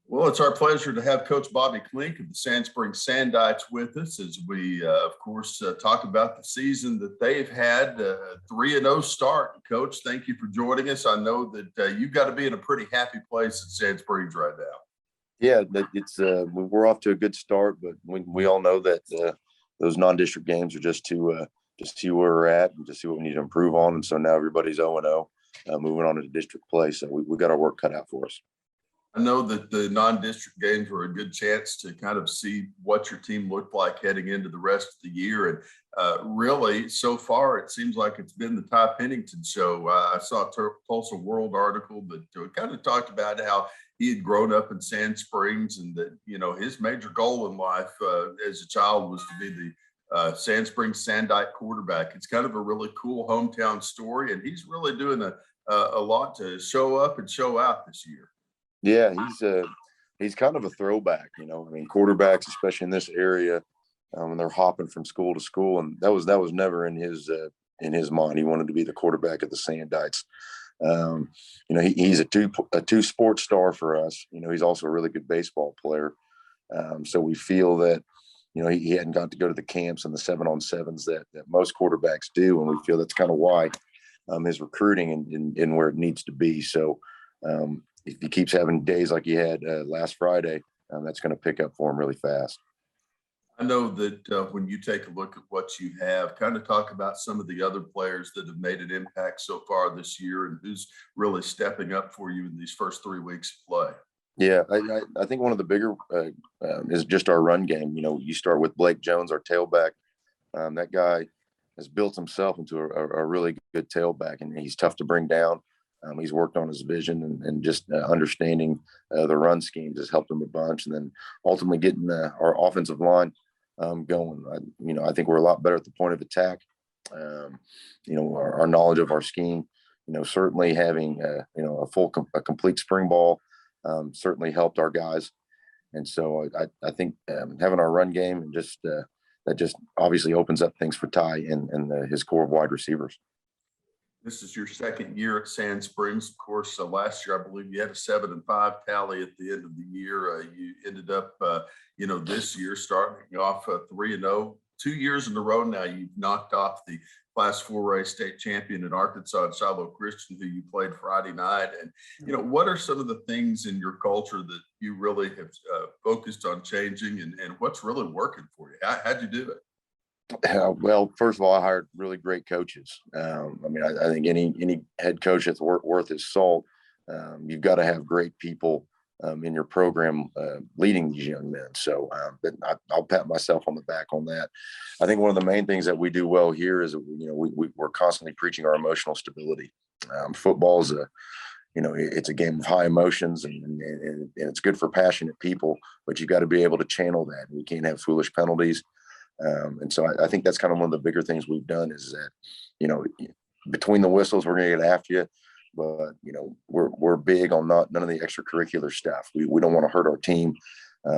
Well, it's our pleasure to have Coach Bobby Klinck of the Sand Springs Sandites with us as we, of course, talk about the season that they've had, 3-0 start. Coach, thank you for joining us. I know that you've got to be in a pretty happy place at Sand Springs right now. Yeah, we're off to a good start, but we all know that those non-district games are just to see where we're at and to see what we need to improve on. And so now everybody's 0-0, moving on to district play. So we got our work cut out for us. I know that the non-district games were a good chance to kind of see what your team looked like heading into the rest of the year. And really, so far, it seems like it's been the Ty Pennington show. I saw a Tulsa World article that kind of talked about how he had grown up in Sand Springs and that, you know, his major goal in life as a child was to be the Sand Springs Sandite quarterback. It's kind of a really cool hometown story, and he's really doing a lot to show up and show out this year. Yeah, he's kind of a throwback, you know. I mean, quarterbacks, especially in this area, when they're hopping from school to school, and that was never in his mind. He wanted to be the quarterback of the Sandites. You know, he's a two sports star for us. You know, he's also a really good baseball player. So we feel that, you know, he hadn't got to go to the camps and the 7-on-7s that most quarterbacks do, and we feel that's kind of why his recruiting in where it needs to be. So if he keeps having days like he had last Friday, that's going to pick up for him really fast. I know that when you take a look at what you have, kind of talk about some of the other players that have made an impact so far this year and who's really stepping up for you in these first 3 weeks of play. Yeah, I think one of the bigger is just our run game. You know, you start with Blake Jones, our tailback. That guy has built himself into a really good tailback, and he's tough to bring down. He's worked on his vision and just understanding the run schemes has helped him a bunch. And then ultimately getting our offensive line going. I think we're a lot better at the point of attack. You know, our knowledge of our scheme, you know, certainly having, a complete spring ball certainly helped our guys. And so I think having our run game and just that just obviously opens up things for Ty and his core of wide receivers. This is your second year at Sand Springs. Of course, last year, I believe you had a 7-5 tally at the end of the year. You ended up, this year starting off 3-0. 2 years in a row now, you've knocked off the Class 4A state champion in Arkansas, Shiloh Christian, who you played Friday night. And, you know, what are some of the things in your culture that you really have focused on changing and what's really working for you? How'd you do it? Well, first of all, I hired really great coaches. I think any head coach that's worth his salt, you've got to have great people in your program leading these young men. So I'll pat myself on the back on that. I think one of the main things that we do well here is, you know, we're constantly preaching our emotional stability. Football is it's a game of high emotions and it's good for passionate people, but you got to be able to channel that. We can't have foolish penalties. And so I think that's kind of one of the bigger things we've done is that, you know, between the whistles, we're going to get after you, but, you know, we're big on none of the extracurricular stuff. We don't want to hurt our team,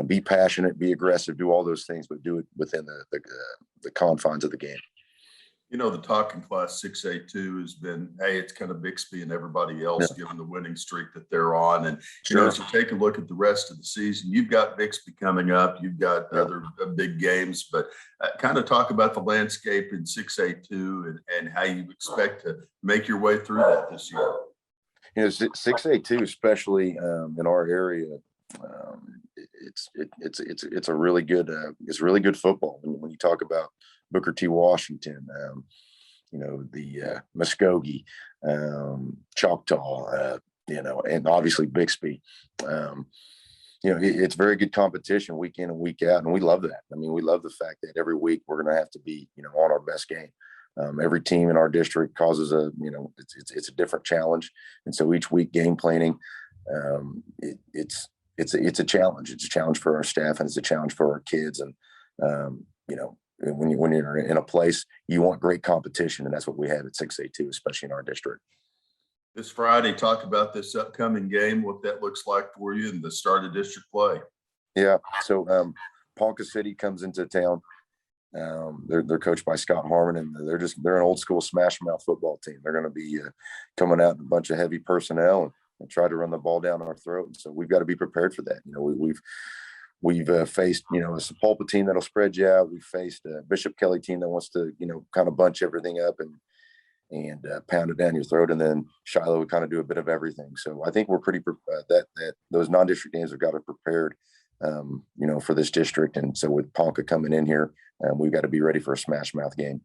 be passionate, be aggressive, do all those things, but do it within the confines of the game. You know, the talk in Class 6A2 has been, hey, it's kind of Bixby and everybody else given the winning streak that they're on. And, you know, as you take a look at the rest of the season, you've got Bixby coming up, you've got other big games, but kind of talk about the landscape in 6A2 and how you expect to make your way through that this year. You know, 6A2, especially in our area, it's a really good, it's really good football. When you talk about Booker T. Washington, the Muskogee, Choctaw, and obviously Bixby. It's very good competition week in and week out, and we love that. I mean, we love the fact that every week we're going to have to be, on our best game. Every team in our district causes it's a different challenge, and so each week game planning, it's a challenge. It's a challenge for our staff, and it's a challenge for our kids, and when you're in a place, you want great competition, and that's what we have at 6A2, especially in our district. This Friday, talk about this upcoming game, what that looks like for you and the start of district play. Yeah, so Ponca City comes into town. They're coached by Scott Harmon, and they're an old school smash mouth football team. They're going to be coming out in a bunch of heavy personnel. and try to run the ball down our throat. And so we've got to be prepared for that. We've faced, a Sepulpa team that'll spread you out. We've faced a Bishop Kelly team that wants to, kind of bunch everything up and pound it down your throat. And then Shiloh would kind of do a bit of everything. So I think we're pretty that those non-district games have got us prepared, for this district. And so with Ponca coming in here, we've got to be ready for a smash mouth game.